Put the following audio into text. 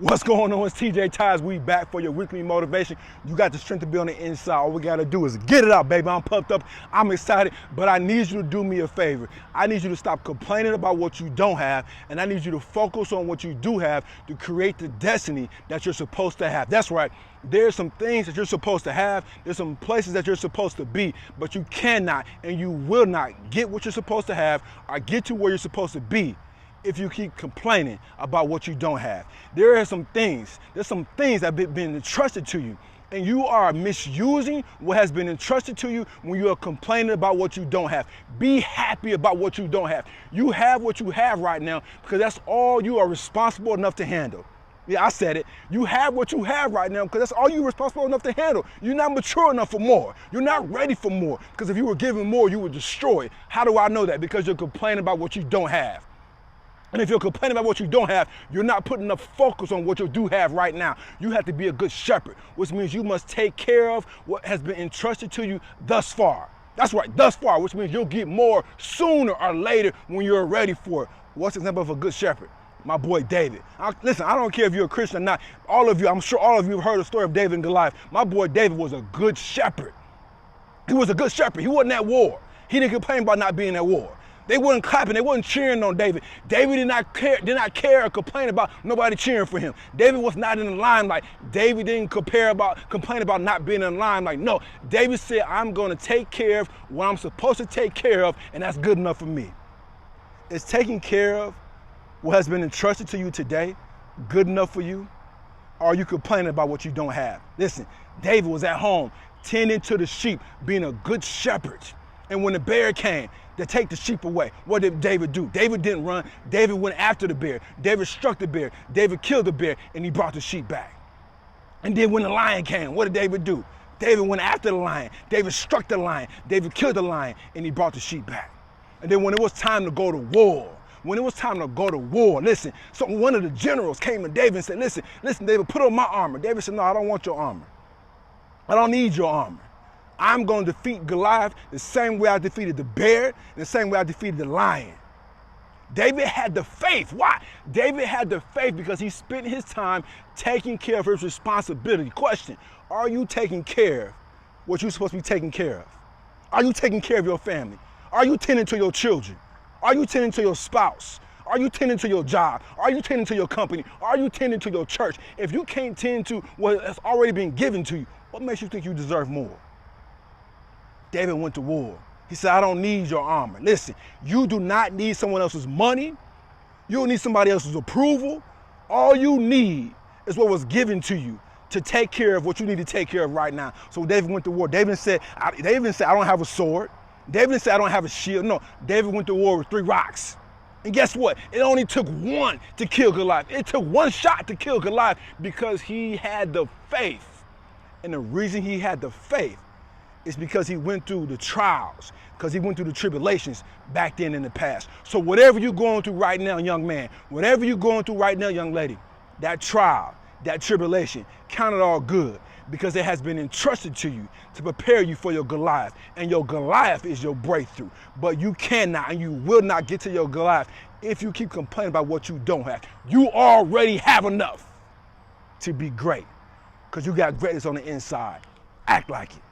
What's going on? It's TJ Ties. We back for your weekly motivation. You got the strength to be on the inside. All we got to do is get it out, baby. I'm pumped up. I'm excited, but I need you to do me a favor. I need you to stop complaining about what you don't have, and I need you to focus on what you do have to create the destiny that you're supposed to have. That's right. There's some things that you're supposed to have. There's some places that you're supposed to be, but you cannot and you will not get what you're supposed to have or get to where you're supposed to be if you keep complaining about what you don't have. There's some things that have been entrusted to you, and you are misusing what has been entrusted to you when you are complaining about what you don't have. Be happy about what you don't have. You have what you have right now because that's all you are responsible enough to handle. Yeah, I said it. You have what you have right now because that's all you're responsible enough to handle. You're not mature enough for more. You're not ready for more because if you were given more, you would destroy it. How do I know that? Because you're complaining about what you don't have. And if you're complaining about what you don't have, you're not putting enough focus on what you do have right now. You have to be a good shepherd, which means you must take care of what has been entrusted to you thus far. That's right, thus far, which means you'll get more sooner or later when you're ready for it. What's the example of a good shepherd? My boy David. Listen, I don't care if you're a Christian or not. All of you, I'm sure all of you have heard the story of David and Goliath. My boy David was a good shepherd. He was a good shepherd. He wasn't at war. He didn't complain about not being at war. They weren't clapping, they weren't cheering on David. David did not care or complain about nobody cheering for him. David was not in the limelight. David didn't complain about not being in the limelight. No, David said, I'm gonna take care of what I'm supposed to take care of, and that's good enough for me. Is taking care of what has been entrusted to you today good enough for you? Or are you complaining about what you don't have? Listen, David was at home tending to the sheep, being a good shepherd. And when the bear came to take the sheep away, what did David do? David didn't run. David went after the bear. David struck the bear. David killed the bear, and he brought the sheep back. And then when the lion came, what did David do? David went after the lion. David struck the lion. David killed the lion, and he brought the sheep back. And then when it was time to go to war, listen, so one of the generals came to David and said, listen, David, put on my armor. David said, no, I don't want your armor. I don't need your armor. I'm going to defeat Goliath the same way I defeated the bear and the same way I defeated the lion. David had the faith. Why? David had the faith because he spent his time taking care of his responsibility. Question, are you taking care of what you're supposed to be taking care of? Are you taking care of your family? Are you tending to your children? Are you tending to your spouse? Are you tending to your job? Are you tending to your company? Are you tending to your church? If you can't tend to what has already been given to you, what makes you think you deserve more? David went to war. He said, I don't need your armor. Listen, you do not need someone else's money. You don't need somebody else's approval. All you need is what was given to you to take care of what you need to take care of right now. So David went to war. David said, I don't have a sword. David said, I don't have a shield. No, David went to war with 3 rocks. And guess what? It only took one to kill Goliath. It took one shot to kill Goliath because he had the faith. And the reason he had the faith is because he went through the trials, because he went through the tribulations back then in the past. So whatever you're going through right now, young man, whatever you're going through right now, young lady, that trial, that tribulation, count it all good because it has been entrusted to you to prepare you for your Goliath. And your Goliath is your breakthrough. But you cannot and you will not get to your Goliath if you keep complaining about what you don't have. You already have enough to be great because you got greatness on the inside. Act like it.